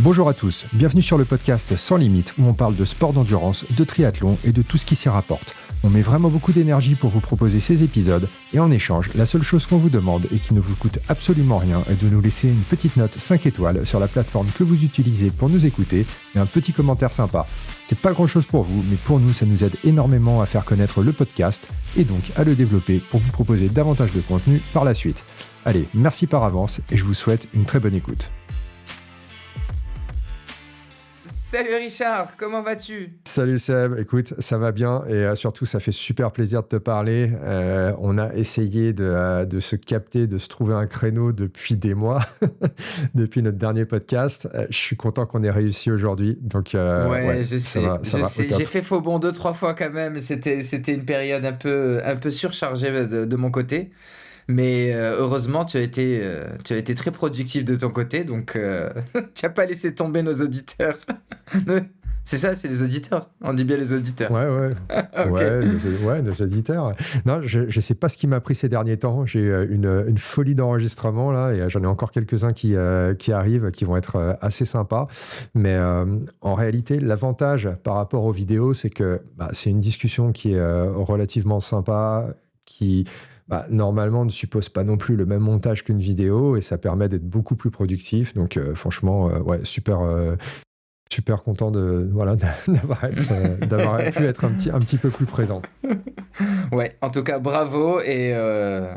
Bonjour à tous, bienvenue sur le podcast Sans Limite où on parle de sport d'endurance, de triathlon et de tout ce qui s'y rapporte. On met vraiment beaucoup d'énergie pour vous proposer ces épisodes et en échange, la seule chose qu'on vous demande et qui ne vous coûte absolument rien est de nous laisser une petite note 5 étoiles sur la plateforme que vous utilisez pour nous écouter et un petit commentaire sympa. C'est pas grand chose pour vous, mais pour nous ça nous aide énormément à faire connaître le podcast et donc à le développer pour vous proposer davantage de contenu par la suite. Allez, merci par avance et je vous souhaite une très bonne écoute. Salut Richard, comment vas-tu ? Salut Seb, écoute, ça va bien et surtout ça fait super plaisir de te parler. On a essayé de se capter, de se trouver un créneau depuis des mois, depuis notre dernier podcast. Je suis content qu'on ait réussi aujourd'hui. Donc, je sais, ça va, j'ai fait faux bond 2-3 fois quand même. C'était une période un peu surchargée de mon côté. Mais heureusement, tu as été très productif de ton côté, donc tu n'as pas laissé tomber nos auditeurs. C'est ça, c'est les auditeurs. On dit bien les auditeurs. Ouais. Okay. Nos auditeurs. Non, je ne sais pas ce qui m'a pris ces derniers temps. J'ai une folie d'enregistrement là, et j'en ai encore quelques-uns qui arrivent, qui vont être assez sympas. Mais en réalité, l'avantage par rapport aux vidéos, c'est que c'est une discussion qui est relativement sympa, qui normalement ne suppose pas non plus le même montage qu'une vidéo et ça permet d'être beaucoup plus productif. Donc franchement, super content d'avoir pu être un petit peu plus présent. Ouais, en tout cas, bravo. Et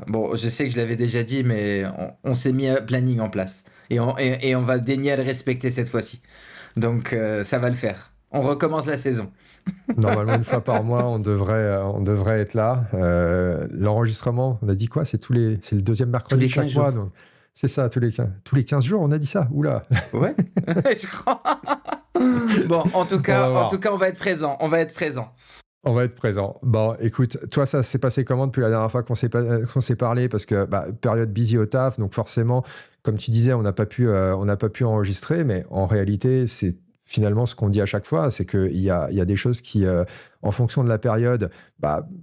bon, je sais que je l'avais déjà dit, mais on s'est mis un planning en place. Et on va daigner à le respecter cette fois-ci. Donc, ça va le faire. On recommence la saison. Normalement, une fois par mois, on devrait être là. L'enregistrement, on a dit quoi ? C'est le deuxième mercredi de chaque mois. Donc c'est ça, tous les 15 jours, on a dit ça. Oula. Ouais, je crois. Bon, en tout cas, on va être présent. On va être présent. Bon, écoute, toi, ça s'est passé comment depuis la dernière fois qu'on s'est parlé ? Parce que période busy au taf, donc forcément, comme tu disais, on n'a pas pu enregistrer, mais en réalité, c'est finalement ce qu'on dit à chaque fois, c'est qu'il y a des choses qui, en fonction de la période,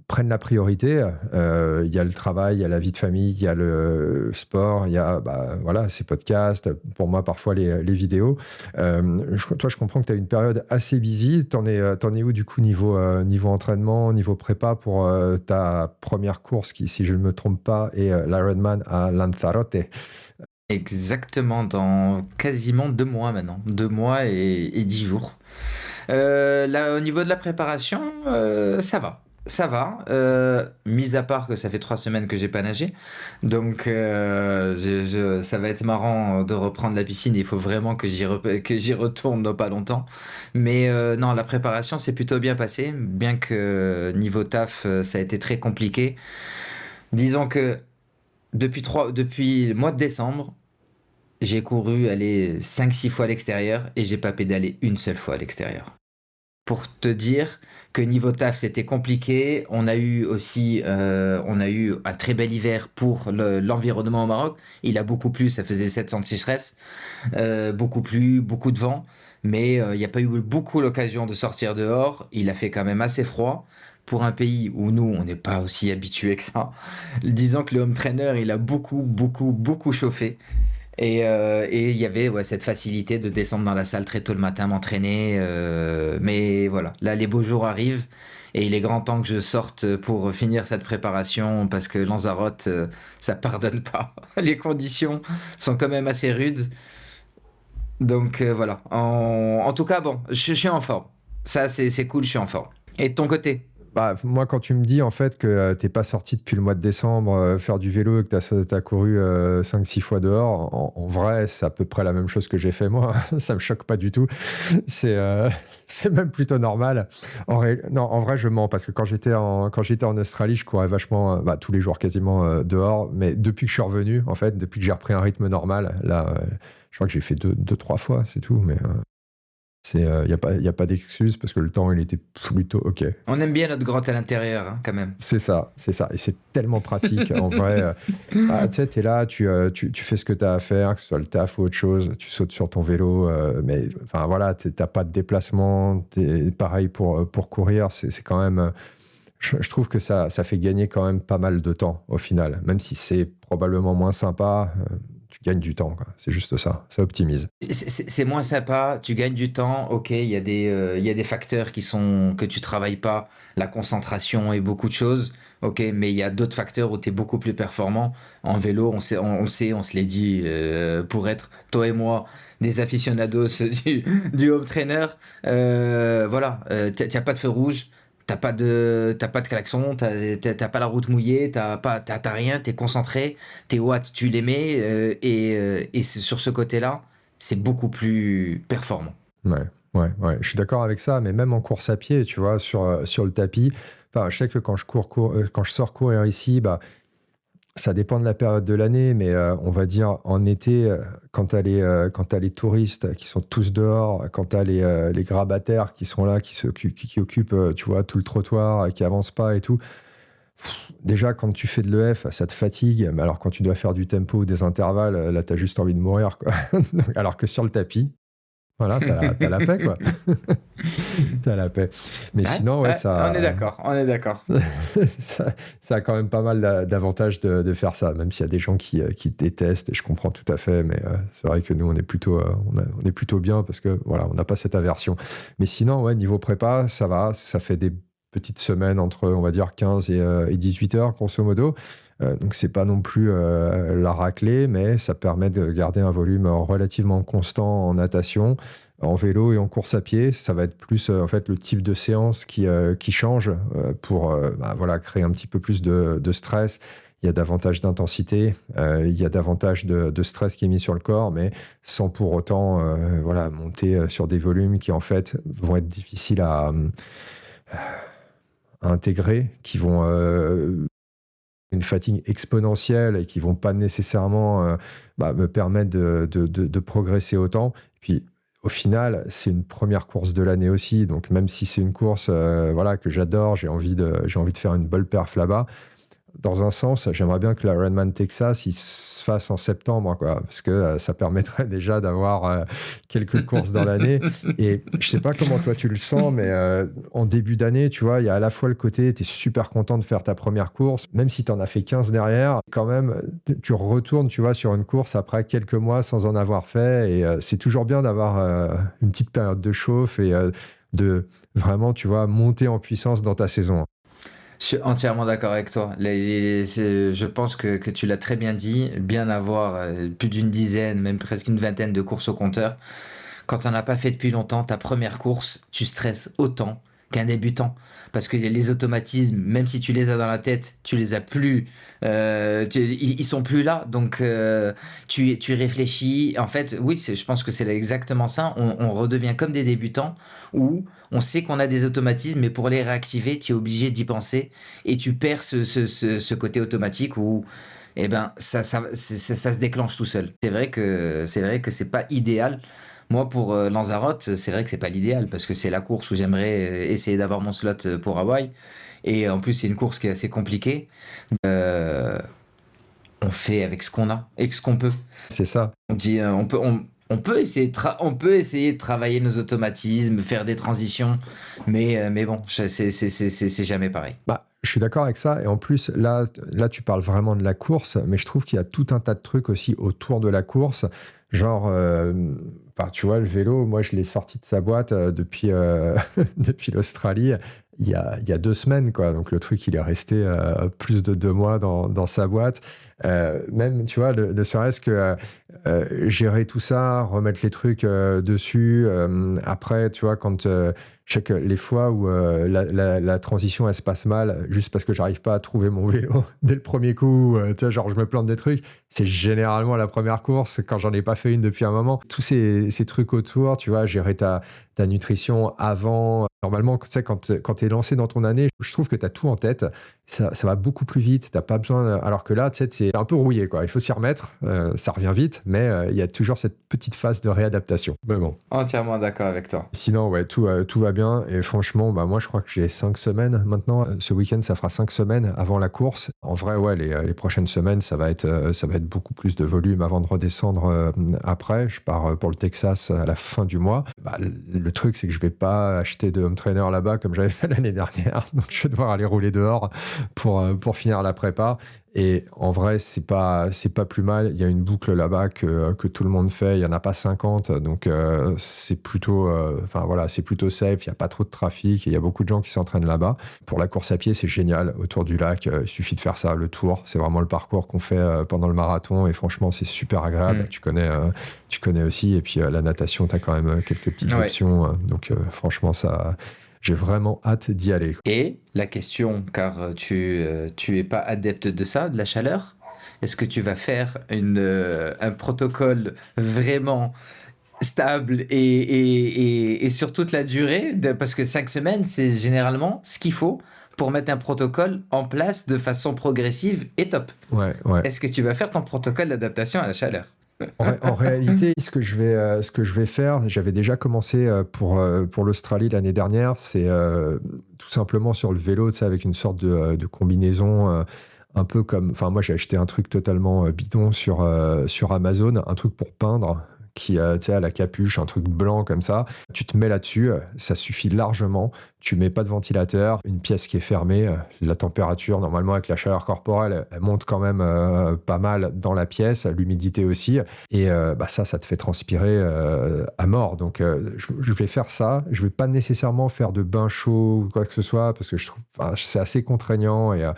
prennent la priorité. Il y a le travail, il y a la vie de famille, il y a le sport, il y a ces podcasts, pour moi parfois les vidéos. Toi, je comprends que tu as une période assez busy. T'en es où du coup niveau entraînement, niveau prépa pour ta première course qui, si je ne me trompe pas, est l'Ironman à Lanzarote. Exactement, dans quasiment 2 mois maintenant. 2 mois et 10 jours. Là, au niveau de la préparation, ça va. Ça va, mis à part que ça fait 3 semaines que j'ai pas nagé. Donc, ça va être marrant de reprendre la piscine. Il faut vraiment que j'y retourne dans pas longtemps. Mais non, la préparation s'est plutôt bien passée. Bien que niveau taf, ça a été très compliqué. Disons que depuis le mois de décembre, j'ai couru aller 5-6 fois à l'extérieur et j'ai pas pédalé une seule fois à l'extérieur. Pour te dire que niveau taf, c'était compliqué. On a eu un très bel hiver pour l'environnement au Maroc. Il a beaucoup plu, ça faisait 700 de sécheresse. Beaucoup plu, beaucoup de vent. Mais il n'y a pas eu beaucoup l'occasion de sortir dehors. Il a fait quand même assez froid. Pour un pays où nous, on n'est pas aussi habitués que ça. Disons que le home trainer, il a beaucoup chauffé. Et il y avait cette facilité de descendre dans la salle très tôt le matin, m'entraîner. Mais voilà, là, les beaux jours arrivent. Et il est grand temps que je sorte pour finir cette préparation parce que Lanzarote, ça pardonne pas. Les conditions sont quand même assez rudes. Donc voilà. En tout cas, bon, je suis en forme. Ça, c'est cool, je suis en forme. Et de ton côté ? Moi, quand tu me dis en fait que t'es pas sorti depuis le mois de décembre faire du vélo et que t'as couru 5-6 fois dehors, en vrai, c'est à peu près la même chose que j'ai fait moi. Ça me choque pas du tout. C'est même plutôt normal. Non, en vrai, je mens parce que quand j'étais en Australie, je courais vachement tous les jours quasiment dehors. Mais depuis que je suis revenu, en fait, depuis que j'ai repris un rythme normal, là, je crois que j'ai fait 2-3 fois, c'est tout. Mais il y a pas d'excuse parce que le temps il était plutôt ok. On aime bien notre grotte à l'intérieur, hein, quand même. C'est ça, et c'est tellement pratique en vrai. Tu sais, t'es là, tu fais ce que t'as à faire, que ce soit le taf ou autre chose, tu sautes sur ton vélo, mais enfin voilà, t'as pas de déplacement, t'es pareil pour courir, c'est quand même. Je trouve que ça fait gagner quand même pas mal de temps au final, même si c'est probablement moins sympa. tu gagnes du temps, quoi. C'est juste ça optimise. C'est moins sympa, tu gagnes du temps, ok, il y a des facteurs que tu travailles pas, la concentration et beaucoup de choses, ok, mais il y a d'autres facteurs où tu es beaucoup plus performant. En vélo, on le sait, on se l'est dit, pour être, toi et moi, des aficionados du home trainer, voilà, t'as pas de feu rouge, t'as pas de klaxon, t'as pas la route mouillée, t'as rien, t'es concentré, tes watts, tu les mets, et sur ce côté-là, c'est beaucoup plus performant. Ouais, ouais. Je suis d'accord avec ça, mais même en course à pied, tu vois, sur le tapis, enfin, je sais que quand quand je sors courir ici, bah, ça dépend de la période de l'année, mais on va dire en été, quand quand t'as les touristes qui sont tous dehors, quand t'as les grabataires qui sont là, qui occupent, tu vois, tout le trottoir, qui avancent pas et tout. Déjà, quand tu fais de l'EF, ça te fatigue, mais alors quand tu dois faire du tempo ou des intervalles, là, t'as juste envie de mourir, quoi. Alors que sur le tapis, voilà, t'as la paix, quoi. T'as la paix. Mais Ouais, sinon, ouais, ouais, on est d'accord, on est d'accord. ça a quand même pas mal d'avantages de faire ça, même s'il y a des gens qui détestent, et je comprends tout à fait, mais c'est vrai que nous, on est on est plutôt bien parce que, voilà, on n'a pas cette aversion. Mais sinon, ouais, niveau prépa, ça va, ça fait des petites semaines entre, on va dire, 15 et 18 heures, grosso modo. Donc, c'est pas non plus la raclée, mais ça permet de garder un volume relativement constant en natation, en vélo et en course à pied. Ça va être plus en fait le type de séance qui change pour bah, voilà, créer un petit peu plus de stress. Il y a davantage d'intensité, il y a davantage de stress qui est mis sur le corps, mais sans pour autant voilà, monter sur des volumes qui en fait vont être difficiles à intégrer, qui vont une fatigue exponentielle et qui vont pas nécessairement bah, me permettre de progresser autant. Et puis, au final, c'est une première course de l'année aussi. Donc, même si c'est une course voilà, que j'adore, j'ai envie de faire une bonne perf là-bas. Dans un sens, j'aimerais bien que l'Ironman Texas il se fasse en septembre, quoi, parce que ça permettrait déjà d'avoir quelques courses dans l'année. Et je sais pas comment toi tu le sens, mais en début d'année, tu vois, il y a à la fois le côté, tu es super content de faire ta première course, même si tu en as fait 15 derrière, quand même, tu retournes, tu vois, sur une course après quelques mois sans en avoir fait. Et c'est toujours bien d'avoir une petite période de chauffe et de vraiment, tu vois, monter en puissance dans ta saison. Je suis entièrement d'accord avec toi. Je pense que tu l'as très bien dit. Bien avoir plus d'une dizaine, même presque une vingtaine de courses au compteur. Quand on n'a pas fait depuis longtemps, ta première course, tu stresses autant qu'un débutant. Parce que les automatismes, même si tu les as dans la tête, tu les as plus. Ils sont plus là. Donc, tu réfléchis. En fait, oui, je pense que c'est exactement ça. On redevient comme des débutants où on sait qu'on a des automatismes, mais pour les réactiver, tu es obligé d'y penser. Et tu perds ce côté automatique où eh ben, ça se déclenche tout seul. C'est vrai que c'est pas idéal. Moi, pour Lanzarote, c'est vrai que c'est pas l'idéal parce que c'est la course où j'aimerais essayer d'avoir mon slot pour Hawaï. Et en plus, c'est une course qui est assez compliquée. Euh, on fait avec ce qu'on a et ce qu'on peut. C'est ça. On dit, on peut essayer on peut essayer de travailler nos automatismes, faire des transitions, mais bon, c'est jamais pareil. Bah, je suis d'accord avec ça. Et en plus, là, tu parles vraiment de la course, mais je trouve qu'il y a tout un tas de trucs aussi autour de la course. Genre, bah, tu vois, le vélo, moi, je l'ai sorti de sa boîte depuis l'Australie il y a 2 semaines, quoi. Donc, le truc, il est resté plus de 2 mois dans sa boîte. Même, tu vois, ne serait-ce que gérer tout ça, remettre les trucs dessus. Après, tu vois, quand je sais que les fois où la transition elle se passe mal, juste parce que j'arrive pas à trouver mon vélo dès le premier coup, tu sais, genre je me plante des trucs, c'est généralement la première course quand j'en ai pas fait une depuis un moment. Tous ces trucs autour, tu vois, gérer ta nutrition avant. Normalement, tu sais, quand tu es lancé dans ton année, je trouve que tu as tout en tête. Ça va beaucoup plus vite. T'as pas besoin. Alors que là, tu sais, c'est un peu rouillé, quoi. Il faut s'y remettre. Ça revient vite, mais il y a toujours cette petite phase de réadaptation. Mais bon. Entièrement d'accord avec toi. Sinon, ouais, tout va bien. Et franchement, bah, moi, je crois que j'ai 5 semaines maintenant. Ce week-end, ça fera 5 semaines avant la course. En vrai, ouais, les prochaines semaines, ça va être beaucoup plus de volume avant de redescendre après. Je pars pour le Texas à la fin du mois. Bah, le truc, c'est que je vais pas acheter de home trainer là-bas comme j'avais fait l'année dernière. Donc, je vais devoir aller rouler dehors pour finir la prépa. Et en vrai, c'est pas plus mal. Il y a une boucle là-bas que tout le monde fait. Il y en a pas 50, donc c'est plutôt, enfin voilà, c'est plutôt safe. Il y a pas trop de trafic. Et il y a beaucoup de gens qui s'entraînent là-bas. Pour la course à pied, c'est génial. Autour du lac, il suffit de faire ça, le tour. C'est vraiment le parcours qu'on fait pendant le marathon. Et franchement, c'est super agréable. Tu connais aussi. Et puis la natation, tu as quand même quelques petites options. Donc franchement, ça. J'ai vraiment hâte d'y aller. Et la question, car tu es pas adepte de ça, de la chaleur, est-ce que tu vas faire un protocole vraiment stable et sur toute la durée parce que 5 semaines, c'est Généralement ce qu'il faut pour mettre un protocole en place de façon progressive et top. Ouais. Est-ce que tu vas faire ton protocole d'adaptation à la chaleur? En réalité, ce que je vais faire, j'avais déjà commencé pour l'Australie l'année dernière, c'est tout simplement sur le vélo, tu sais, avec une sorte de combinaison, un peu comme... Enfin, moi, j'ai acheté un truc totalement bidon sur Amazon, un truc pour peindre, qui tu sais, à la capuche, un truc blanc comme ça. Tu te mets là-dessus, ça suffit largement. Tu mets pas de ventilateur, une pièce qui est fermée, la température, normalement avec la chaleur corporelle, elle monte quand même pas mal dans la pièce, l'humidité aussi, et ça te fait transpirer à mort. Donc je vais faire ça. Je vais pas nécessairement faire de bain chaud ou quoi que ce soit, parce que je trouve c'est assez contraignant, et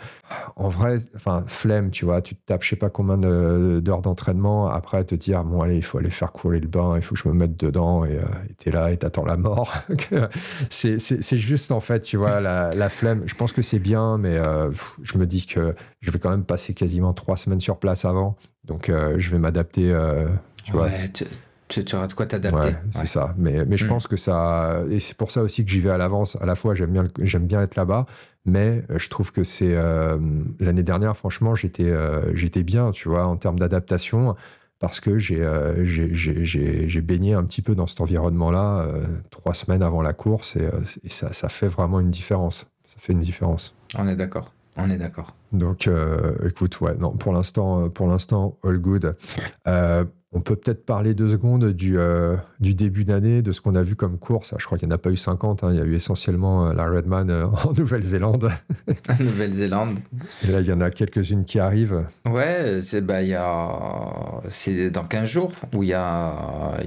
en vrai, flemme, tu vois, tu te tapes je sais pas combien d'heures d'entraînement, après te dire, bon allez, il faut aller faire couler le bain, il faut que je me mette dedans, et t'es là et t'attends la mort. c'est juste, en fait, tu vois, la flemme. Je pense que c'est bien, mais je me dis que je vais quand même passer quasiment 3 semaines sur place avant. Donc, je vais m'adapter, tu vois. Tu auras de quoi t'adapter. Ouais, c'est ça. Mais je pense que ça... Et c'est pour ça aussi que j'y vais à l'avance. À la fois, j'aime bien être là-bas, mais je trouve que c'est... l'année dernière, franchement, j'étais bien, tu vois, en termes d'adaptation, parce que j'ai baigné un petit peu dans cet environnement-là 3 semaines avant la course, et ça fait vraiment une différence. Ça fait une différence. On est d'accord. Donc, écoute, ouais, non, pour l'instant, all good. On peut peut-être parler 2 secondes du début d'année, de ce qu'on a vu comme course. Je crois qu'il n'y en a pas eu 50. Il y a eu essentiellement la Redman en Nouvelle-Zélande. Nouvelle-Zélande. Et là, il y en a quelques-unes qui arrivent. Ouais, c'est dans 15 jours où il y a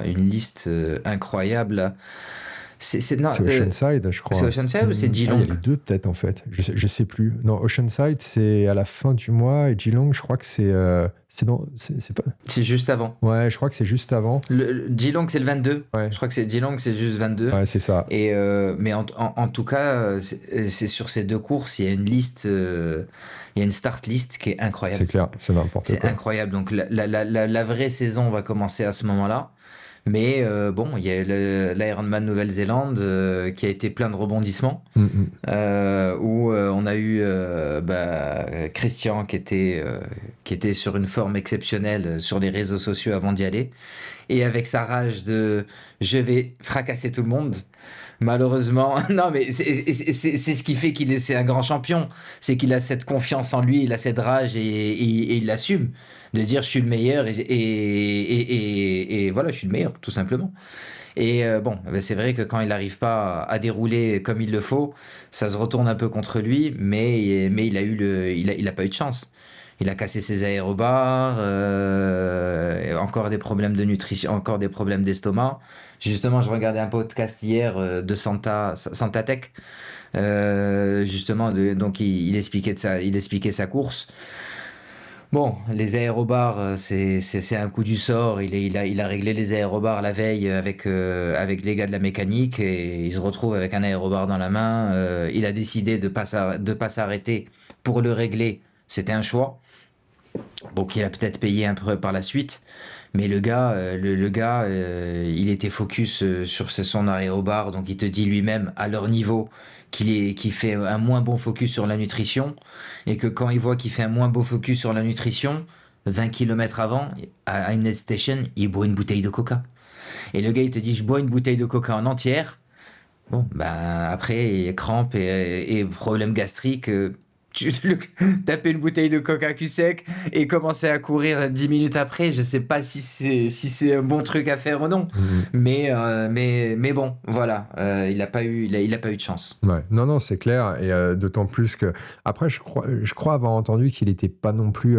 une liste incroyable. C'est Oceanside, je crois. C'est Oceanside ou c'est Geelong? Il y a les deux, peut-être, en fait. Je sais plus. Non, Oceanside, c'est à la fin du mois, et Geelong, je crois que c'est pas... C'est juste avant. Ouais, je crois que c'est juste avant. Geelong, c'est le 22. Ouais. Je crois que Geelong, c'est juste 22. Ouais, c'est ça. Et, mais en tout cas, c'est sur ces 2 courses, il y a une liste... il y a une start list qui est incroyable. C'est clair, c'est n'importe quoi. C'est incroyable. Donc, la vraie saison va commencer à ce moment-là. Mais il y a l'Ironman Nouvelle-Zélande qui a été plein de rebondissements, où on a eu Christian qui était sur une forme exceptionnelle sur les réseaux sociaux avant d'y aller, et avec sa rage de « je vais fracasser tout le monde ». Malheureusement, non, mais c'est ce qui fait c'est un grand champion. C'est qu'il a cette confiance en lui, il a cette rage, et il l'assume. De dire je suis le meilleur, et voilà, je suis le meilleur, tout simplement. Et c'est vrai que quand il n'arrive pas à dérouler comme il le faut, ça se retourne un peu contre lui, mais il a pas eu de chance. Il a cassé ses aérobars, encore des problèmes de nutrition, encore des problèmes d'estomac. Justement, je regardais un podcast hier de Santa Tech. Justement, donc il expliquait sa course. Bon, les aérobars, c'est un coup du sort. Il a réglé les aérobars la veille avec les gars de la mécanique, et il se retrouve avec un aérobar dans la main. Il a décidé de pas s'arrêter pour le régler. C'était un choix. Donc il a peut-être payé un peu par la suite. Mais le gars, il était focus sur son aérobar, donc il te dit lui-même, à leur niveau, qu'il fait un moins bon focus sur la nutrition, et que quand il voit qu'il fait un moins beau focus sur la nutrition, 20 km avant, à une aid station, il boit une bouteille de coca. Et le gars, il te dit, je bois une bouteille de coca en entière. Bon, après, crampes et problèmes gastriques, taper une bouteille de coca cul sec et commencer à courir 10 minutes après, je sais pas si c'est un bon truc à faire ou non. Mais bon, voilà, il a pas eu, il a pas eu de chance. Ouais. Non, non, c'est clair. Et d'autant plus que. Après, je crois avoir entendu qu'il n'était pas non plus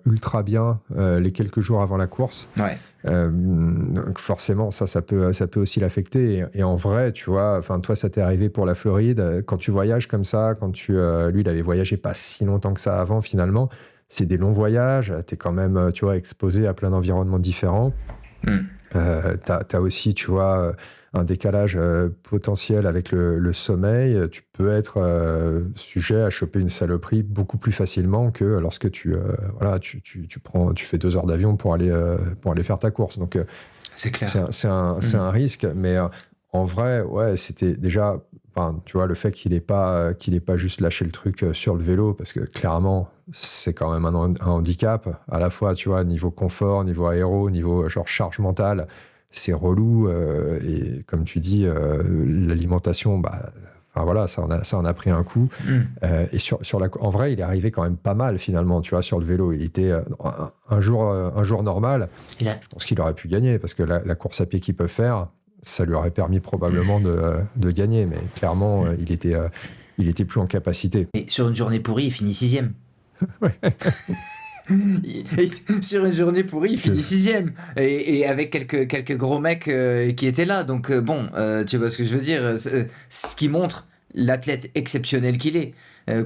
ultra bien les quelques jours avant la course. Ouais. Donc forcément, ça peut aussi l'affecter. Et en vrai, tu vois, toi, ça t'est arrivé pour la Floride. Quand tu voyages comme ça, lui, il avait voyagé pas si longtemps que ça avant, finalement. C'est des longs voyages. T'es quand même, tu vois, exposé à plein d'environnements différents. T'as aussi, tu vois, un décalage potentiel avec le sommeil. Tu peux être sujet à choper une saloperie beaucoup plus facilement que lorsque tu fais 2 heures d'avion pour aller faire ta course. Donc, C'est clair. c'est un risque, mais en vrai, ouais, c'était déjà, tu vois, le fait qu'il ait pas juste lâché le truc sur le vélo, parce que clairement, c'est quand même un handicap, à la fois, tu vois, niveau confort, niveau aéro, niveau genre charge mentale, c'est relou, et comme tu dis, l'alimentation, voilà, ça en a pris un coup. Et en vrai, il est arrivé quand même pas mal finalement, tu vois, sur le vélo. Il était un jour normal. Je pense qu'il aurait pu gagner parce que la course à pied qu'il peut faire, ça lui aurait permis probablement de gagner. Mais clairement, il était plus en capacité. Et sur une journée pourrie, il finit 6e. Ouais. Sur une journée pourrie, il finit 6e. Et avec quelques gros mecs qui étaient là. Donc bon, tu vois ce que je veux dire. Ce qui montre l'athlète exceptionnel qu'il est.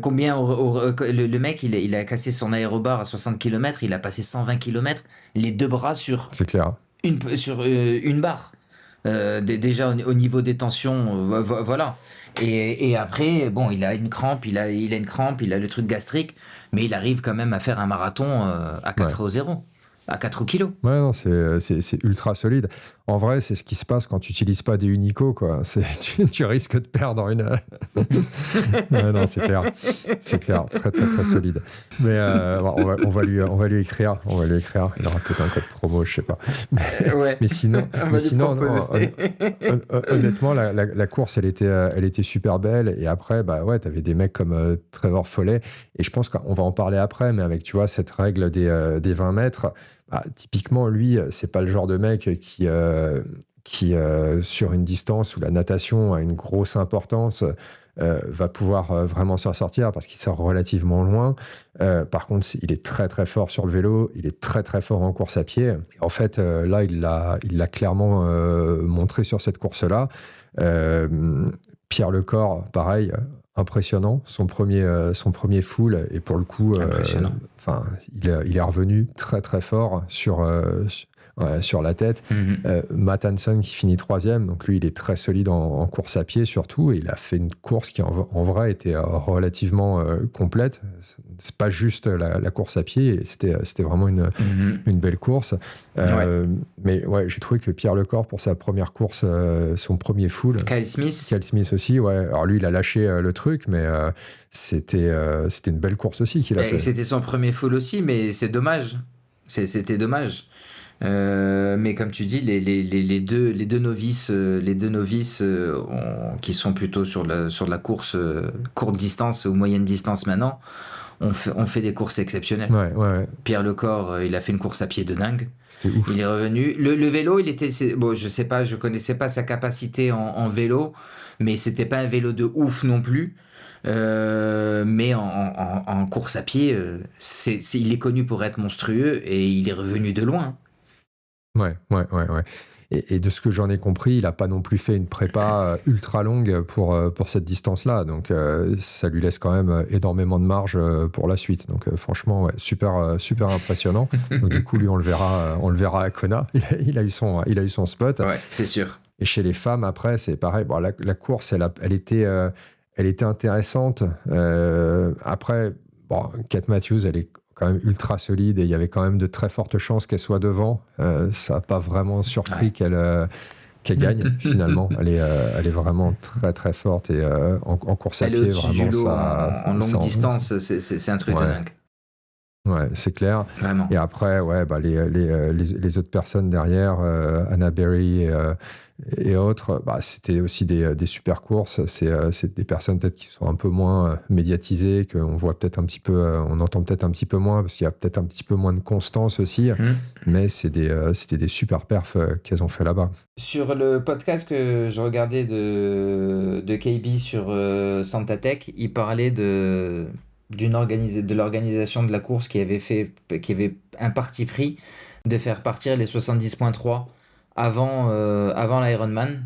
Combien le mec, il a cassé son aérobar à 60 km, il a passé 120 km, les 2 bras sur C'est clair. une barre. Déjà au niveau des tensions, voilà. Et après, bon, il a une crampe, il a le truc gastrique, mais il arrive quand même à faire un marathon à 4,0, à 4 kilos. Ouais, non, c'est ultra solide. En vrai, c'est ce qui se passe quand tu n'utilises pas des unicos, quoi. Tu risques de perdre une. Ouais, non, c'est clair. C'est clair. Très, très, très solide. Mais on va lui écrire. Il aura peut-être un code promo, je sais pas. Mais sinon, honnêtement, la course, elle était super belle. Et après, ouais, t'avais des mecs comme Trevor Foley. Et je pense qu'on va en parler après, mais avec, tu vois, cette règle des 20 mètres. Typiquement, lui, c'est pas le genre de mec qui sur une distance où la natation a une grosse importance, va pouvoir vraiment s'en sortir parce qu'il sort relativement loin. Par contre, il est très très fort sur le vélo, il est très très fort en course à pied. En fait, là, il l'a clairement montré sur cette course-là. Pierre Lecor, pareil. Impressionnant, son premier full, et pour le coup, il est revenu très très fort sur la tête. Matt Hanson qui finit 3e, donc lui il est très solide en course à pied surtout, et il a fait une course qui en vrai était relativement complète. C'est pas juste la course à pied, c'était vraiment une belle course. Mais ouais, j'ai trouvé que Pierre Lecor, pour sa première course, son premier full, Kyle Smith aussi, ouais. Alors lui il a lâché le truc, mais c'était une belle course aussi qu'il a fait. C'était son premier full aussi, mais c'est dommage. C'était dommage. Mais comme tu dis, les deux novices, qui sont plutôt sur la course courte distance ou moyenne distance maintenant, ont fait des courses exceptionnelles. Ouais. Pierre Lecor, il a fait une course à pied de dingue. C'était ouf. Il est revenu. Le vélo, bon, je sais pas, je connaissais pas sa capacité en vélo, mais c'était pas un vélo de ouf non plus. Mais en course à pied, il est connu pour être monstrueux et il est revenu de loin. Ouais. Et de ce que j'en ai compris, il n'a pas non plus fait une prépa ultra longue pour cette distance-là. Donc, ça lui laisse quand même énormément de marge pour la suite. Donc, franchement, ouais, super, super impressionnant. Donc, du coup, lui, on le verra à Kona. Il a eu son spot. Ouais, c'est sûr. Et chez les femmes, après, c'est pareil. Bon, la course, elle était intéressante. Après, Kat Matthews, elle est quand même ultra solide, et il y avait quand même de très fortes chances qu'elle soit devant. Ça n'a pas vraiment surpris qu'elle gagne finalement. Elle est vraiment très très forte, et en course à pied, Elle est au-dessus vraiment du lot ça en longue distance, c'est un truc de dingue. Ouais, c'est clair. Vraiment. Et après, ouais, bah, les autres personnes derrière, Anna Berry et autres, bah, c'était aussi des super courses. C'est des personnes peut-être qui sont un peu moins médiatisées, qu'on voit peut-être un petit peu, on entend peut-être un petit peu moins, parce qu'il y a peut-être un petit peu moins de constance aussi. Mais c'était des super perfs qu'elles ont fait là-bas. Sur le podcast que je regardais de KB sur Santa Tech, il parlait de l'organisation de la course qui avait un parti pris de faire partir les 70.3 avant l'Ironman.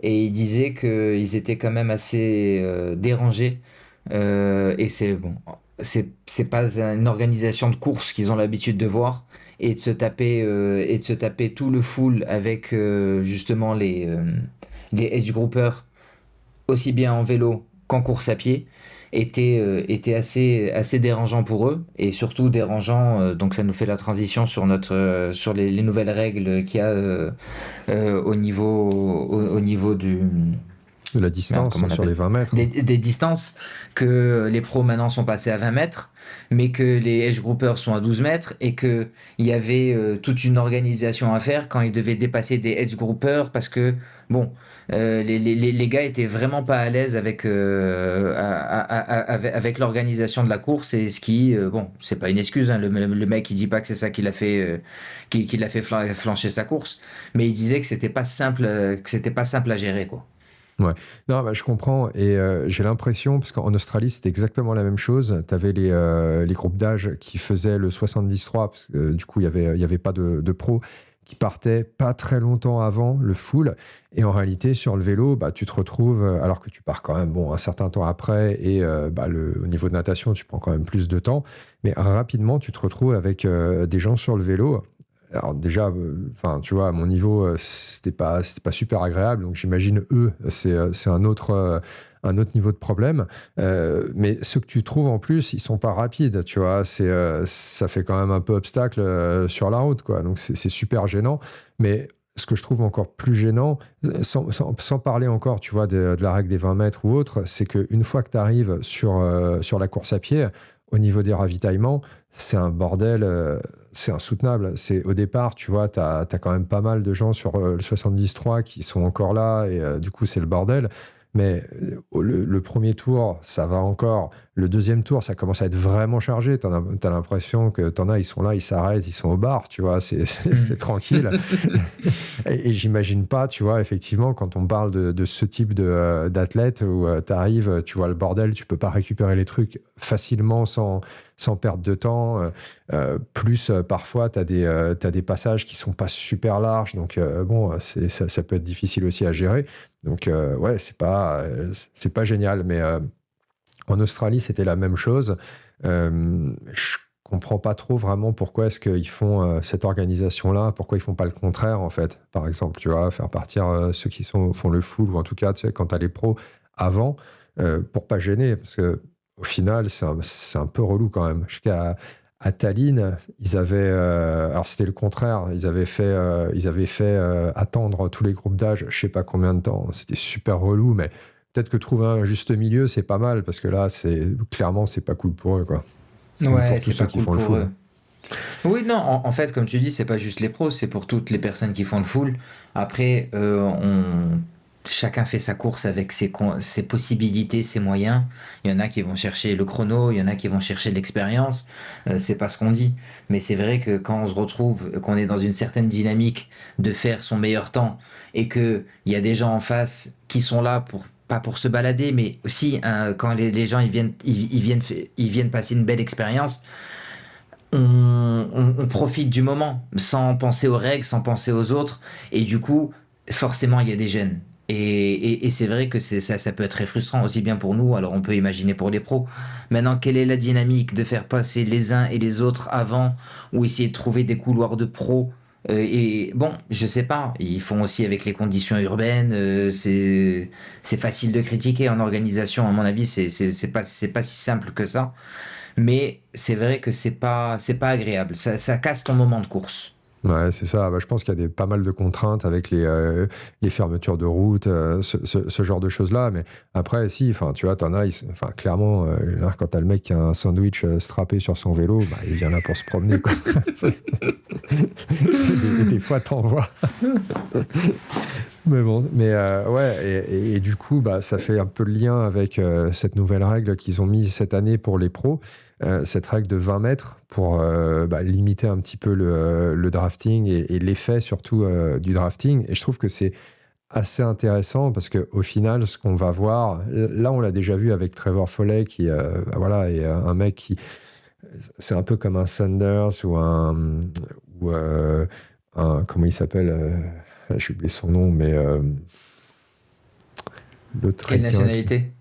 Et il disait qu'ils étaient quand même assez dérangés. Et c'est bon, c'est pas une organisation de course qu'ils ont l'habitude de voir et de se taper tout le full avec justement les edge groupers aussi bien en vélo qu'en course à pied était assez dérangeant pour eux et surtout dérangeant donc ça nous fait la transition sur sur les nouvelles règles qu'il y a au niveau du De la merde, distance comment on sur appelle les 20 mètres. des distances que les pros maintenant sont passés à 20 mètres, mais que les edge groupers sont à 12 mètres et que il y avait toute une organisation à faire quand ils devaient dépasser des edge groupers parce que bon, les gars étaient vraiment pas à l'aise avec l'organisation de la course et ce qui, bon, c'est pas une excuse, hein, le mec il dit pas que c'est ça qui l'a fait, qui l'a fait flancher sa course, mais il disait que c'était pas simple à gérer quoi. Ouais, non, bah, je comprends et j'ai l'impression, parce qu'en Australie, c'était exactement la même chose. Tu avais les groupes d'âge qui faisaient le 73, parce que du coup, il y avait pas de pros, qui partaient pas très longtemps avant le full. Et en réalité, sur le vélo, bah, tu te retrouves, alors que tu pars quand même bon, un certain temps après, et bah, au niveau de natation, tu prends quand même plus de temps. Mais rapidement, tu te retrouves avec des gens sur le vélo. Alors déjà, enfin, tu vois, à mon niveau, c'était pas super agréable. Donc j'imagine eux, c'est un autre niveau de problème. Mais ceux que tu trouves en plus, ils sont pas rapides, tu vois. Ça fait quand même un peu obstacle sur la route, quoi. Donc c'est super gênant. Mais ce que je trouve encore plus gênant, sans parler encore, tu vois, de la règle des 20 mètres ou autre, c'est qu'une fois que tu arrives sur la course à pied, au niveau des ravitaillements, c'est un bordel, c'est insoutenable. Au départ, tu vois, tu as quand même pas mal de gens sur le 73 qui sont encore là, et du coup, c'est le bordel. Mais le premier tour, ça va encore. Le deuxième tour, ça commence à être vraiment chargé. T'as l'impression que t'en as, ils sont là, ils s'arrêtent, ils sont au bar, tu vois, c'est tranquille. Et j'imagine pas, tu vois, effectivement, quand on parle de ce type d'athlète où tu arrives, tu vois le bordel, tu peux pas récupérer les trucs facilement sans perdre de temps. Plus, parfois, t'as des passages qui sont pas super larges. Donc, bon, ça peut être difficile aussi à gérer. Donc, ouais, c'est pas génial. Mais en Australie, c'était la même chose. Je comprends pas trop vraiment pourquoi est-ce qu'ils font cette organisation-là, pourquoi ils font pas le contraire, en fait. Par exemple, tu vois, faire partir ceux qui font le full, ou en tout cas, tu sais, quand tu as les pros avant, pour pas gêner, parce que au final, c'est un peu relou quand même. À Tallinn, ils avaient, alors c'était le contraire, ils avaient fait attendre tous les groupes d'âge, je sais pas combien de temps. C'était super relou, mais peut-être que trouver un juste milieu, c'est pas mal, parce que là, clairement, c'est pas cool pour eux, quoi. Ou Ouais, pour tous c'est ceux pas qui cool font le pour full. eux. Oui, non, en fait, comme tu dis, c'est pas juste les pros, c'est pour toutes les personnes qui font le full. Après, chacun fait sa course avec ses possibilités, ses moyens. Il y en a qui vont chercher le chrono, il y en a qui vont chercher l'expérience. C'est pas ce qu'on dit. Mais c'est vrai que quand on se retrouve, qu'on est dans une certaine dynamique de faire son meilleur temps et que il y a des gens en face qui sont là pour pas pour se balader, mais aussi quand les gens ils viennent passer une belle expérience on profite du moment sans penser aux règles, sans penser aux autres. Et du coup, forcément, il y a des gênes. Et c'est vrai que ça peut être très frustrant aussi bien pour nous, alors on peut imaginer pour les pros. Maintenant, quelle est la dynamique de faire passer les uns et les autres avant ou essayer de trouver des couloirs de pros et bon, je sais pas, ils font aussi avec les conditions urbaines, c'est facile de critiquer en organisation, à mon avis, c'est pas si simple que ça. Mais c'est vrai que c'est pas agréable. Ça casse ton moment de course. Ouais, c'est ça. Bah, je pense qu'il y a pas mal de contraintes avec les fermetures de route, ce genre de choses-là. Mais après, si, tu vois, t'en as, clairement, quand t'as le mec qui a un sandwich strappé sur son vélo, bah, il vient là pour se promener, quoi. Des fois, t'en vois. Mais bon, ouais, et du coup, bah, ça fait un peu le lien avec cette nouvelle règle qu'ils ont mise cette année pour les pros, cette règle de 20 mètres pour limiter un petit peu le drafting et l'effet surtout du drafting. Et je trouve que c'est assez intéressant parce qu'au final, ce qu'on va voir, là, on l'a déjà vu avec Trevor Foley, qui voilà, est un mec qui, c'est un peu comme un Sanders ou comment il s'appelle, j'ai oublié son nom, mais l'autre Quelle requin nationalité?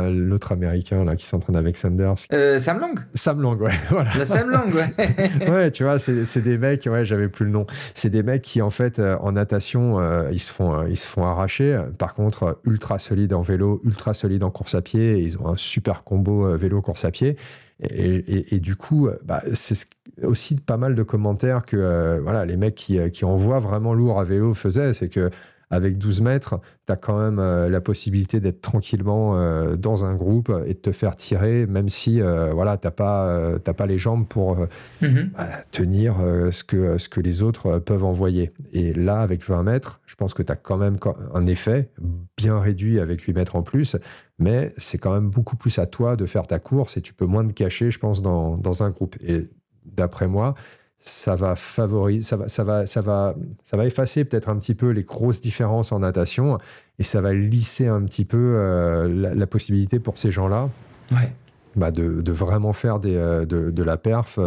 l'autre américain là qui s'entraîne avec Sanders. Sam Long? Sam Lang, ouais, voilà. Le Sam Long, ouais. Ouais, tu vois, c'est des mecs, ouais, j'avais plus le nom. C'est des mecs qui, en fait, en natation, ils se font arracher. Par contre, ultra solides en vélo, ultra solides en course à pied. Ils ont un super combo vélo-course à pied. Et du coup, c'est aussi pas mal de commentaires que voilà, les mecs qui envoient vraiment lourd à vélo faisaient. C'est que avec 12 mètres, tu as quand même la possibilité d'être tranquillement dans un groupe et de te faire tirer, même si voilà, tu n'as pas les jambes pour Mhm. tenir ce que les autres peuvent envoyer. Et là, avec 20 mètres, je pense que tu as quand même un effet bien réduit avec 8 mètres en plus, mais c'est quand même beaucoup plus à toi de faire ta course et tu peux moins te cacher, je pense, dans un groupe. Et d'après moi, ça va favoriser, ça va effacer peut-être un petit peu les grosses différences en natation et ça va lisser un petit peu la possibilité pour ces gens-là Ouais. de vraiment faire de la perf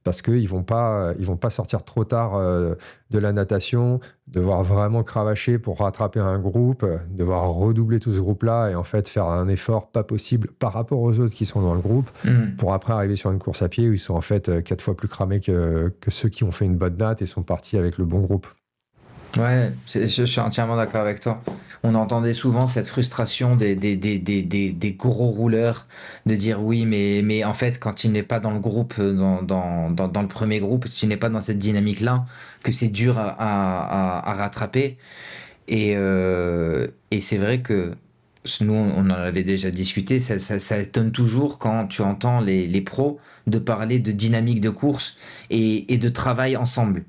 parce qu'ils vont pas sortir trop tard de la natation, devoir vraiment cravacher pour rattraper un groupe, devoir redoubler tout ce groupe-là et en fait faire un effort pas possible par rapport aux autres qui sont dans le groupe Mhm. pour après arriver sur une course à pied où ils sont en fait 4 fois plus cramés que ceux qui ont fait une bonne natte et sont partis avec le bon groupe. Ouais, je suis entièrement d'accord avec toi. On entendait souvent cette frustration des gros rouleurs de dire oui, mais en fait, quand tu n'es pas dans le groupe, dans le premier groupe, tu n'es pas dans cette dynamique-là, que c'est dur à rattraper. Et c'est vrai que nous, on en avait déjà discuté, ça étonne toujours quand tu entends les pros de parler de dynamique de course et de travail ensemble.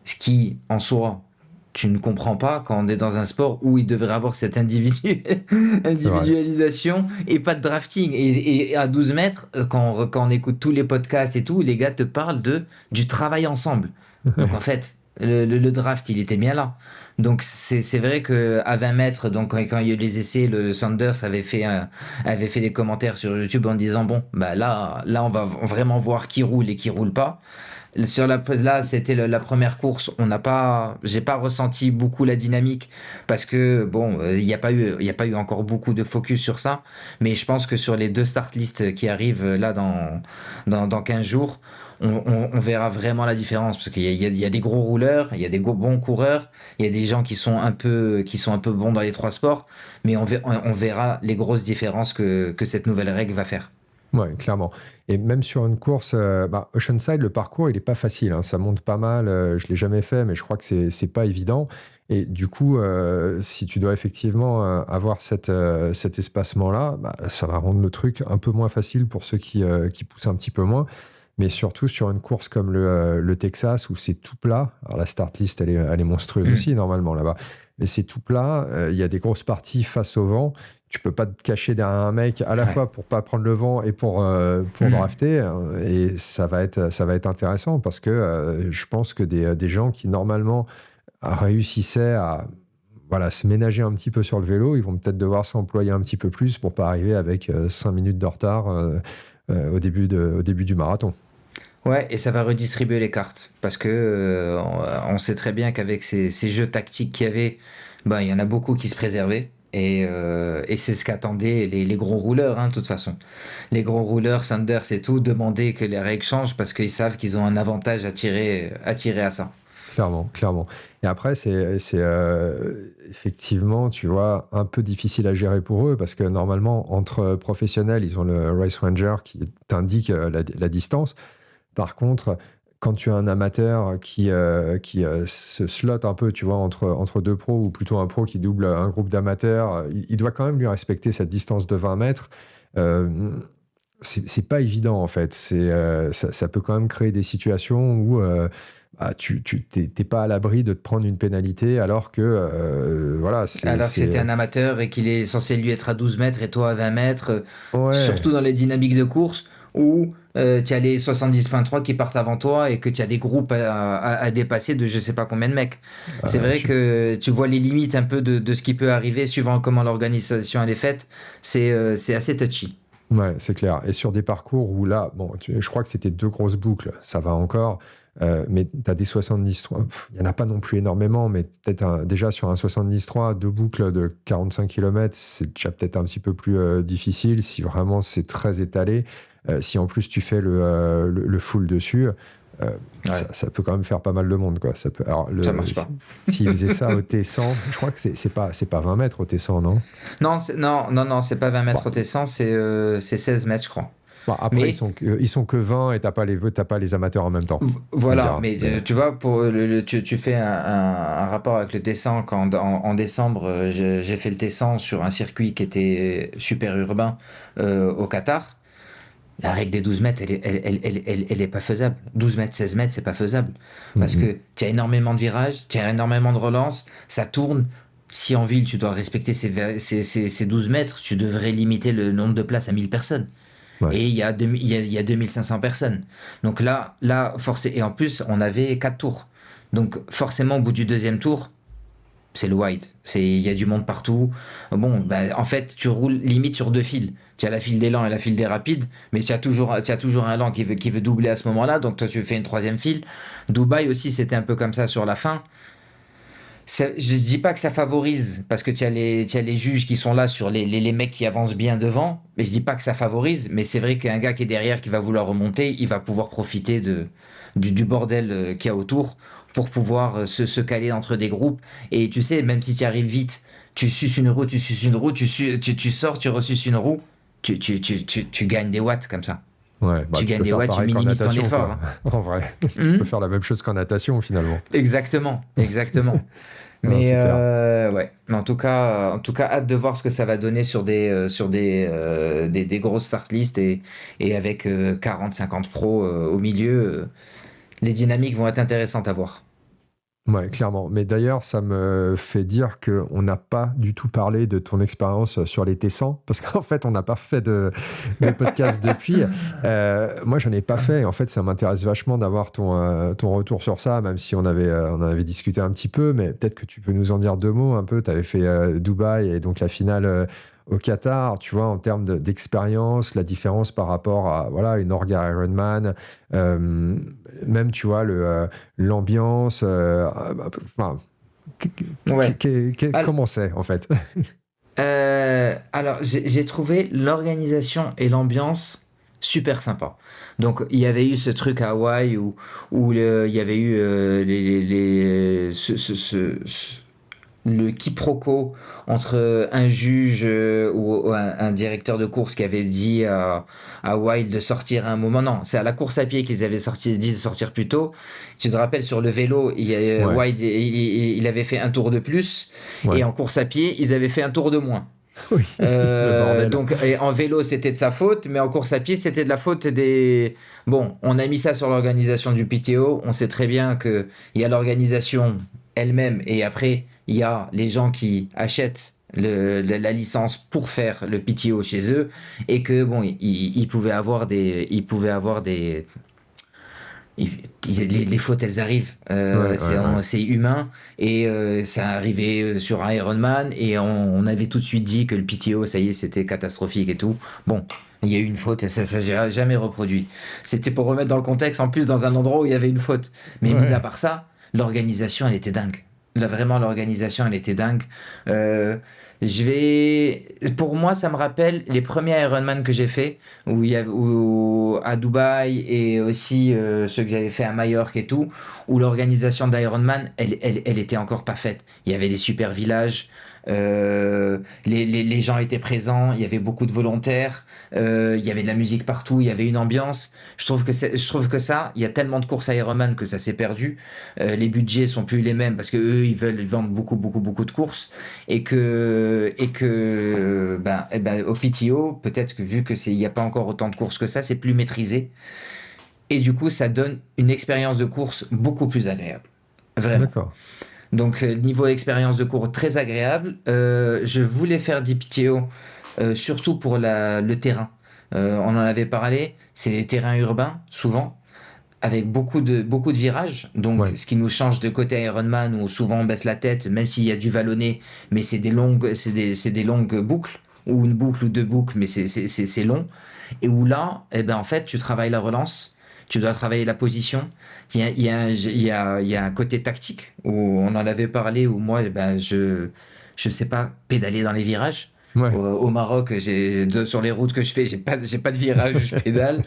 Ce qui, en soi, tu ne comprends pas quand on est dans un sport où il devrait avoir cette C'est vrai. individualisation et pas de drafting. Et à 12 mètres, quand on écoute tous les podcasts et tout, les gars te parlent du travail ensemble. Donc en fait, le draft, il était bien là. Donc c'est vrai que à 20 mètres, donc quand il y a eu les essais, le Sanders avait fait des commentaires sur YouTube en disant bon bah là on va vraiment voir qui roule et qui roule pas. Là, c'était la première course. J'ai pas ressenti beaucoup la dynamique parce que bon, il y a pas eu encore beaucoup de focus sur ça. Mais je pense que sur les deux start lists qui arrivent là dans 15 jours, on verra vraiment la différence parce qu'il y a des gros rouleurs, il y a des bons coureurs, il y a des gens qui sont un peu bons dans les trois sports, mais on verra les grosses différences que cette nouvelle règle va faire. Ouais, clairement. Et même sur une course, Oceanside, le parcours, il n'est pas facile, hein. Ça monte pas mal. Je ne l'ai jamais fait, mais je crois que c'est pas évident. Et du coup, si tu dois effectivement avoir cet espacement-là, ça va rendre le truc un peu moins facile pour ceux qui poussent un petit peu moins. Mais surtout sur une course comme le Texas, où c'est tout plat. Alors la start list, elle est monstrueuse Mm. aussi, normalement, là-bas. Mais c'est tout plat. Il y a des grosses parties face au vent. Tu peux pas te cacher derrière un mec à la Ouais. fois pour pas prendre le vent et pour Mm. drafter. Et ça va être intéressant parce que je pense que des gens qui normalement réussissaient à voilà, se ménager un petit peu sur le vélo, ils vont peut-être devoir s'employer un petit peu plus pour pas arriver avec 5 minutes de retard au début du marathon. Ouais, et ça va redistribuer les cartes. Parce que on sait très bien qu'avec ces jeux tactiques qu'il y avait, ben, il y en a beaucoup qui se préservaient. Et c'est ce qu'attendaient les gros rouleurs, hein, de toute façon. Les gros rouleurs, Sanders et tout, demandaient que les règles changent parce qu'ils savent qu'ils ont un avantage à tirer à ça. Clairement, clairement. Et après, c'est effectivement, tu vois, un peu difficile à gérer pour eux parce que normalement, entre professionnels, ils ont le Race Ranger qui t'indique la distance. Par contre, quand tu as un amateur qui se slot un peu, tu vois, entre deux pros, ou plutôt un pro qui double un groupe d'amateurs, il doit quand même lui respecter cette distance de 20 mètres. C'est pas évident, en fait. Ça peut quand même créer des situations où tu t'es pas à l'abri de te prendre une pénalité, alors que voilà, Alors que c'était un amateur et qu'il est censé lui être à 12 mètres et toi à 20 mètres, ouais. surtout dans les dynamiques de course où tu as les 70.3 qui partent avant toi et que tu as des groupes à dépasser de je sais pas combien de mecs. C'est vrai Je que tu vois les limites un peu de ce qui peut arriver suivant comment l'organisation elle est faite. C'est assez touchy. Ouais, c'est clair. Et sur des parcours où là, bon, je crois que c'était 2 grosses boucles, ça va encore. Mais tu as des 73, il n'y en a pas non plus énormément, mais peut-être déjà sur un 73, 2 boucles de 45 km, c'est déjà peut-être un petit peu plus difficile si vraiment c'est très étalé. Si en plus tu fais le full dessus, Ouais, ça peut quand même faire pas mal de monde, quoi. Ça peut, alors, ça marche pas. s'il faisait ça au T100, je crois que c'est pas 20 mètres au T100, non? Non, non, c'est pas 20 Bon, mètres au T100, c'est 16 mètres, je crois. bon, après, Mais ils sont que 20 et t'as pas les amateurs en même temps. Tu me Voilà, diras. mais Mais tu vois, tu fais un rapport avec le Tessan quand en décembre, j'ai fait le Tessan sur un circuit qui était super urbain au Qatar. La règle des 12 mètres, elle est pas faisable. 12 mètres, 16 mètres, c'est pas faisable. Parce mm, que tu as énormément de virages, tu as énormément de relances, ça tourne. Si en ville, tu dois respecter ces 12 mètres, tu devrais limiter le nombre de places à 1000 personnes. ouais. Et il y a 2500 personnes. Donc et en plus, on avait 4 tours. Donc forcément, au bout du deuxième tour, c'est le white. Il y a du monde partout. Bon, bah, en fait, tu roules limite sur deux fils. Tu as la file des lents et la file des rapides, mais tu as toujours un lent qui veut doubler à ce moment-là. Donc toi, tu fais une troisième file. Dubaï aussi, c'était un peu comme ça sur la fin. Je ne dis pas que ça favorise, parce que tu as les juges qui sont là sur les mecs qui avancent bien devant, mais je dis pas que ça favorise, mais c'est vrai qu'un gars qui est derrière, qui va vouloir remonter, il va pouvoir profiter du bordel qu'il y a autour pour pouvoir se caler entre des groupes. Et tu sais, même si tu arrives vite, tu suces une roue, tu suces une roue, tu sors, tu resuces une roue, tu gagnes des watts comme ça. Ouais, bah, Tu tu gagnes peux des faire watts, tu pareil qu'en minimises ton natation, effort, quoi. hein. En vrai, tu peux Hmm. faire la même chose qu'en natation, finalement. Exactement, exactement. Non, Mais c'est clair. ouais, mais en tout cas, hâte de voir ce que ça va donner sur des grosses start list et avec 40-50 pros au milieu, les dynamiques vont être intéressantes à voir. Ouais, clairement. Mais d'ailleurs, ça me fait dire qu'on n'a pas du tout parlé de ton expérience sur les T100, parce qu'en fait, on n'a pas fait de podcast depuis. Moi, j'en ai pas fait. En fait, ça m'intéresse vachement d'avoir ton retour sur ça, même si on en avait discuté un petit peu, mais peut-être que tu peux nous en dire 2 mots un peu. Tu avais fait Dubaï et donc la finale au Qatar, tu vois, en termes d'expérience, la différence par rapport à voilà, une Orga Ironman, même, tu vois, l'ambiance, enfin, Ouais. Al- comment c'est, en fait? alors, j'ai trouvé l'organisation et l'ambiance super sympa. Donc, il y avait eu ce truc à Hawaï il y avait eu le quiproquo entre un juge ou un directeur de course qui avait dit à Wild de sortir à un moment. Non, c'est à la course à pied qu'ils avaient dit de sortir plus tôt. Tu te rappelles, sur le vélo, Ouais, Wild, il avait fait un tour de plus, et ouais. en course à pied, ils avaient fait un tour de moins. Oui, le bordel. Donc, et en vélo, c'était de sa faute, mais en course à pied, c'était de la faute des. Bon, on a mis ça sur l'organisation du PTO. On sait très bien qu'il y a l'organisation elle-même, et après, il y a les gens qui achètent la licence pour faire le PTO chez eux, et que bon, ils pouvaient avoir il- les fautes, elles arrivent. Ouais, ouais, ouais. C'est humain. Et ça arrivait sur un Ironman. Et on avait tout de suite dit que le PTO, ça y est, c'était catastrophique et tout. Bon, il y a eu une faute et ça s'est jamais reproduit. C'était pour remettre dans le contexte, en plus, dans un endroit où il y avait une faute. Mais mis à Ouais. part ça, l'organisation, elle était dingue. Là, vraiment, l'organisation, elle était dingue. Euh, Pour moi, ça me rappelle les premiers Ironman que j'ai fait, à Dubaï et aussi ceux que j'avais fait à Majorque et tout, où l'organisation d'Ironman, elle était encore pas faite. Il y avait des super villages, les gens étaient présents, il y avait beaucoup de volontaires, il y avait de la musique partout, il y avait une ambiance. Je trouve que ça, il y a tellement de courses Ironman que ça s'est perdu. Les budgets sont plus les mêmes parce que eux, ils veulent vendre beaucoup, beaucoup, beaucoup de courses au PTO, peut-être que vu que il n'y a pas encore autant de courses que ça, c'est plus maîtrisé. Et du coup, ça donne une expérience de course beaucoup plus agréable. Vraiment. D'accord. Donc, niveau expérience de course très agréable. Je voulais faire du PTO, surtout pour le terrain. On en avait parlé. C'est des terrains urbains, souvent avec beaucoup de virages, donc Ouais. ce qui nous change de côté Ironman où souvent on baisse la tête, même s'il y a du vallonné, mais c'est des longues boucles, ou une boucle ou deux boucles, mais c'est long. Et où là, eh ben, en fait, tu travailles la relance, tu dois travailler la position. Il y a un côté tactique où on en avait parlé, où moi, eh ben, je sais pas pédaler dans les virages. Ouais. Au Maroc, sur les routes que je fais, j'ai pas de virage où je pédale.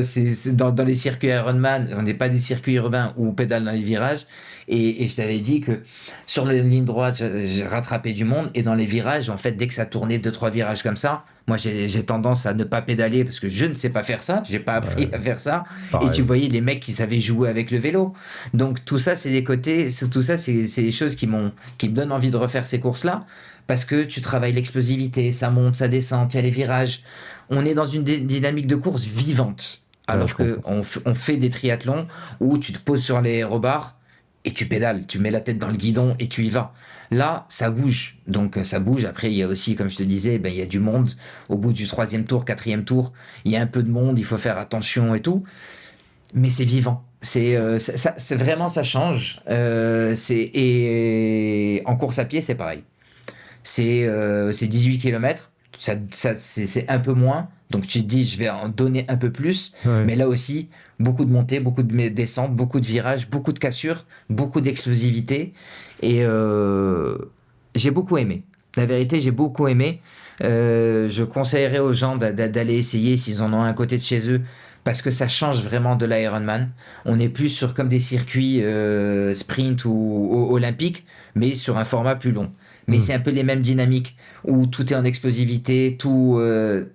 C'est dans les circuits Ironman, on n'est pas des circuits urbains où on pédale dans les virages. Et je t'avais dit que sur la ligne droite, j'ai rattrapé du monde. Et dans les virages, en fait, dès que ça tournait deux, trois virages comme ça, moi, j'ai tendance à ne pas pédaler parce que je ne sais pas faire ça. J'ai pas appris Ouais. à faire ça. Et tu Pareil. voyais les mecs qui savaient jouer avec le vélo. Donc, tout ça, tout ça, c'est des choses qui me donnent envie de refaire ces courses-là parce que tu travailles l'explosivité, ça monte, ça descend, il y a les virages. On est dans une dynamique de course vivante. Ouais, je Alors comprends. on fait des triathlons où tu te poses sur les rebards et tu pédales, tu mets la tête dans le guidon et tu y vas. Là, ça bouge. Donc ça bouge. Après, il y a aussi, comme je te disais, ben, il y a du monde. Au bout du troisième tour, quatrième tour, il y a un peu de monde, il faut faire attention et tout. Mais c'est vivant. C'est vraiment, ça change. Et en course à pied, c'est pareil. C'est 18 km, c'est un peu moins. Donc tu te dis, je vais en donner un peu plus. Ouais. Mais là aussi, beaucoup de montées, beaucoup de descentes, beaucoup de virages, beaucoup de cassures, beaucoup d'explosivité. Et j'ai beaucoup aimé. La vérité, j'ai beaucoup aimé. Je conseillerais aux gens d'aller essayer s'ils en ont un à côté de chez eux. Parce que ça change vraiment de l'Ironman. On est plus sur comme des circuits sprint ou olympiques, mais sur un format plus long. Mais Hmm. c'est un peu les mêmes dynamiques où tout est en explosivité, je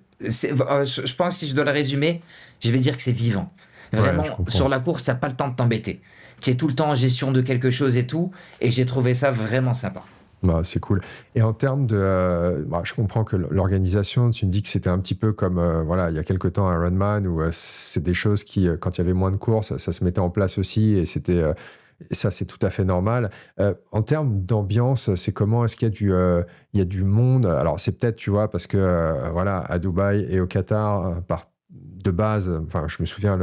pense que si je dois le résumer, je vais dire que c'est vivant. Ouais, je Vraiment, sur comprends. la course, t'as pas le temps de t'embêter. Tu es tout le temps en gestion de quelque chose et tout, et j'ai trouvé ça vraiment sympa. Bah, c'est cool. Et en termes de, bah, je comprends que l'organisation, tu me dis que c'était un petit peu comme, voilà, il y a quelque temps Ironman où c'est des choses qui, quand il y avait moins de courses, ça se mettait en place aussi et ça, c'est tout à fait normal. En termes d'ambiance, c'est comment? Est-ce qu'il y a il y a du monde? Alors, c'est peut-être, tu vois, parce que, voilà, à Dubaï et au Qatar, de base, enfin, je me souviens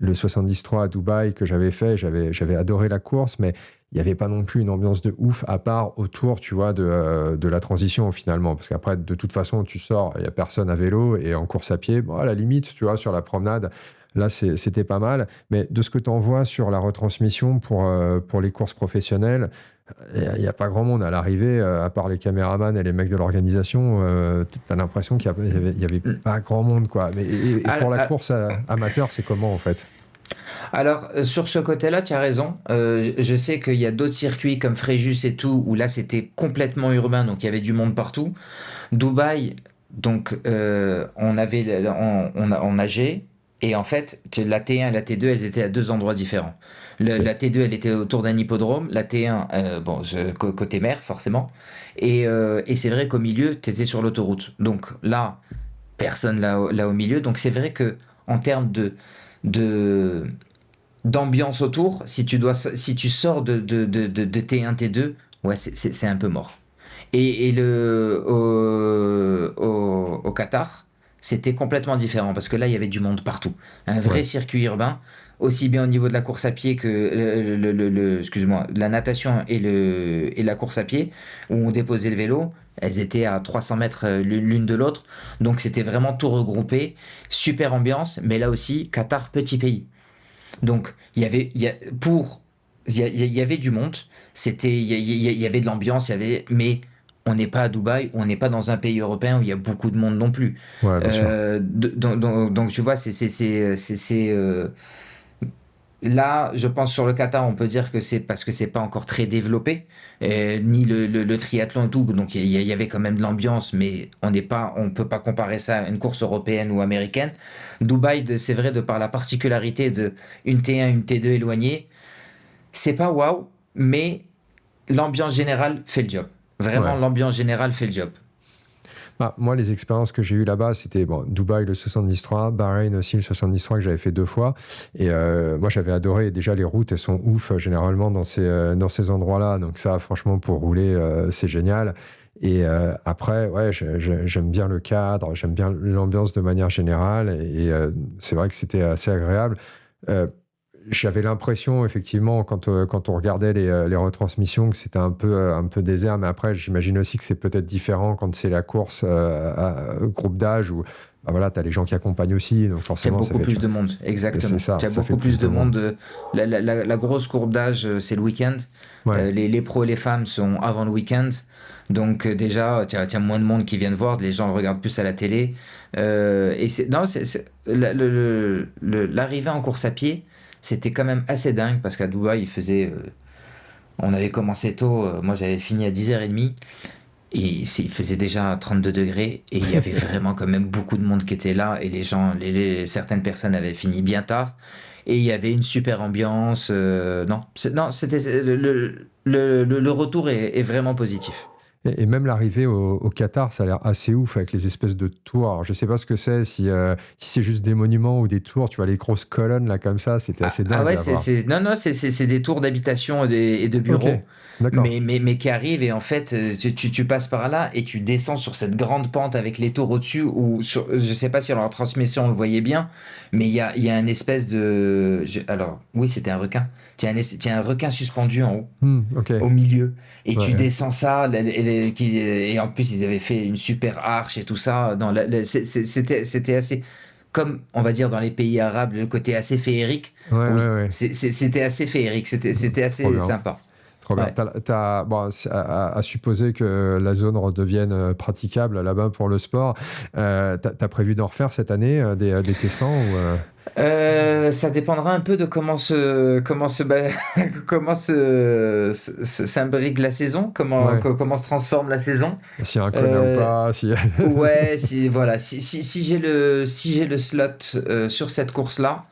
le 73 à Dubaï que j'avais fait, j'avais adoré la course, mais il n'y avait pas non plus une ambiance de ouf à part autour, tu vois, de la transition finalement. Parce qu'après, de toute façon, tu sors, il n'y a personne à vélo et en course à pied, bon, à la limite, tu vois, sur la promenade, là, c'était pas mal. Mais de ce que tu en vois sur la retransmission pour les courses professionnelles, il n'y a pas grand monde à l'arrivée, à part les caméramans et les mecs de l'organisation. Tu as l'impression qu'il y avait pas grand monde, quoi. Mais, et pour la course amateur, c'est comment en fait? Alors, sur ce côté-là, tu as raison. Je sais qu'il y a d'autres circuits comme Fréjus et tout, où là, c'était complètement urbain, donc il y avait du monde partout. Dubaï, donc, on nageait, et en fait, la T1 et la T2, elles étaient à deux endroits différents. Ok. La T2, elle était autour d'un hippodrome, la T1, côté mer, forcément. Et c'est vrai qu'au milieu, tu étais sur l'autoroute. Donc là, personne là au milieu. Donc c'est vrai que en termes de d'ambiance autour, si tu sors de T1, T2, ouais, c'est un peu mort. Au Qatar, c'était complètement différent parce que là, il y avait du monde partout. Un vrai Ouais. circuit urbain, aussi bien au niveau de la course à pied que excuse-moi, la natation et la course à pied, où on déposait le vélo. Elles étaient à 300 mètres l'une de l'autre. Donc c'était vraiment tout regroupé. Super ambiance, mais là aussi, Qatar, petit pays. Donc, il y avait du monde, il y avait de l'ambiance, mais on n'est pas à Dubaï, on n'est pas dans un pays européen où il y a beaucoup de monde non plus. Ouais, bien sûr. Donc, tu vois, là, je pense sur le Qatar, on peut dire que c'est parce que c'est pas encore très développé, ni le triathlon et tout. Donc il y avait quand même de l'ambiance, mais on peut pas comparer ça à une course européenne ou américaine. Dubaï, c'est vrai, de par la particularité de une T1, une T2 éloignée, c'est pas waouh, mais l'ambiance générale fait le job. Vraiment, Ouais. l'ambiance générale fait le job. Moi, les expériences que j'ai eues là-bas, c'était Dubaï le 73, Bahreïn aussi le 73 que j'avais fait 2 fois. Et moi, j'avais adoré. Déjà, les routes, elles sont ouf généralement dans ces endroits-là. Donc ça, franchement, pour rouler, c'est génial. Et après, ouais, j'aime bien le cadre, j'aime bien l'ambiance de manière générale. Et c'est vrai que c'était assez agréable. J'avais l'impression, effectivement, quand on regardait les retransmissions, que c'était un peu désert. Mais après, j'imagine aussi que c'est peut-être différent quand c'est la course à groupe d'âge où voilà, tu as les gens qui accompagnent aussi. Donc Il y a forcément, ça beaucoup fait. plus de monde, exactement. C'est ça, Il y a ça fait beaucoup plus de monde. monde. La grosse courbe d'âge, c'est le week-end. Ouais. Les pros et les femmes sont avant le week-end. Donc déjà, tu as moins de monde qui viennent voir. Les gens le regardent plus à la télé. L'arrivée en course à pied, c'était quand même assez dingue parce qu'à Dubaï, on avait commencé tôt. Moi, j'avais fini à 10h30. Et il faisait déjà 32 degrés et il y avait vraiment quand même beaucoup de monde qui était là et les gens, certaines personnes avaient fini bien tard et il y avait une super ambiance. C'était le retour est vraiment positif. Et même l'arrivée au Qatar, ça a l'air assez ouf avec les espèces de tours. Alors, je sais pas ce que c'est, si c'est juste des monuments ou des tours. Tu vois, les grosses colonnes là comme ça, c'était assez dingue Ouais, à voir. c'est des tours d'habitation et de bureaux. Ok, d'accord. Mais qui arrivent et en fait tu passes par là et tu descends sur cette grande pente avec les tours au-dessus je sais pas si dans la transmission on le voyait bien mais il y a une espèce alors oui c'était un requin, il y a un requin suspendu en haut Ok. au milieu et tu Ouais. descends ça et en plus ils avaient fait une super arche et tout ça c'était assez comme on va dire dans les pays arabes le côté assez féerique. Oui, Ouais. c'était assez féerique, c'était Trop assez bien. sympa. Trop bien. Ouais. C'est à supposer que la zone redevienne praticable là-bas pour le sport. T'as prévu d'en refaire cette année des T100 ou Ça dépendra un peu de comment s'imbrique la saison, Ouais. comment se transforme la saison. S'il y a un Kona ou pas, Ouais, si j'ai le slot sur cette course-là,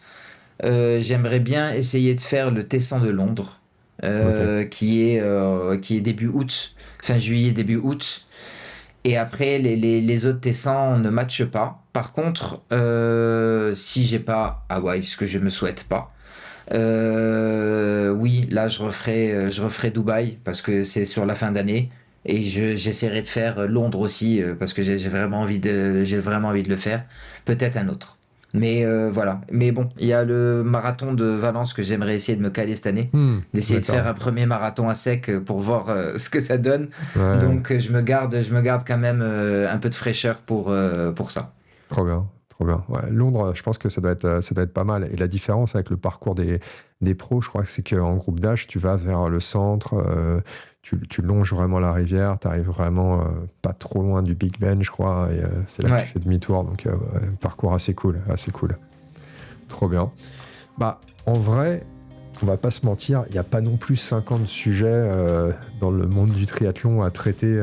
j'aimerais bien essayer de faire le T100 de Londres, Ok. qui est début août, fin juillet, début août. Et après, les autres T100 ne matchent pas. Par contre, si j'ai pas Hawaï, ce que je me souhaite pas, oui, là je referai Dubaï parce que c'est sur la fin d'année. Et j'essaierai de faire Londres aussi parce que j'ai vraiment envie de le faire. Peut-être un autre. Mais voilà. Mais bon, il y a le marathon de Valence que j'aimerais essayer de me caler cette année. D'essayer de faire D'accord. un premier marathon à sec pour voir ce que ça donne. Ouais. Donc je me garde quand même un peu de fraîcheur pour ça. Trop bien. Trop bien. Ouais, Londres, je pense que ça doit être pas mal. Et la différence avec le parcours des pros, je crois que c'est qu'en groupe d'âge, tu vas vers le centre, tu longes vraiment la rivière, tu arrives vraiment pas trop loin du Big Ben, je crois, et c'est là que tu Ouais. fais demi-tour. Donc, parcours assez cool, assez cool. Trop bien. Bah, en vrai, on va pas se mentir, il n'y a pas non plus 50 sujets dans le monde du triathlon à traiter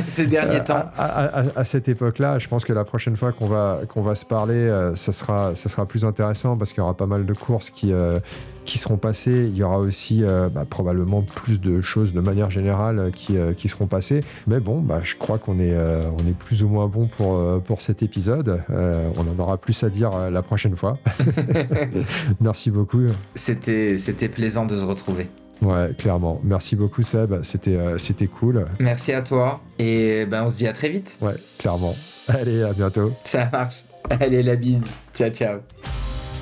Ces derniers temps. à cette époque-là. Je pense que la prochaine fois qu'on va se parler, ça sera plus intéressant parce qu'il y aura pas mal de courses qui seront passées. Il y aura aussi probablement plus de choses de manière générale qui seront passées. Mais bon, je crois qu'on est plus ou moins bon pour cet épisode. On en aura plus à dire la prochaine fois. Merci beaucoup. C'était plaisant de se retrouver. Ouais, clairement. Merci beaucoup, Seb. C'était cool. Merci à toi et on se dit à très vite. Ouais, clairement. Allez, à bientôt. Ça marche. Allez, la bise. Ciao, ciao.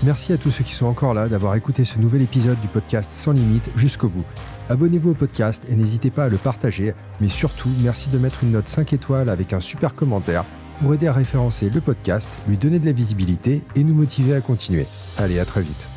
Merci à tous ceux qui sont encore là d'avoir écouté ce nouvel épisode du podcast Sans Limite jusqu'au bout. Abonnez-vous au podcast et n'hésitez pas à le partager, mais surtout, merci de mettre une note 5 étoiles avec un super commentaire pour aider à référencer le podcast, lui donner de la visibilité et nous motiver à continuer. Allez, à très vite.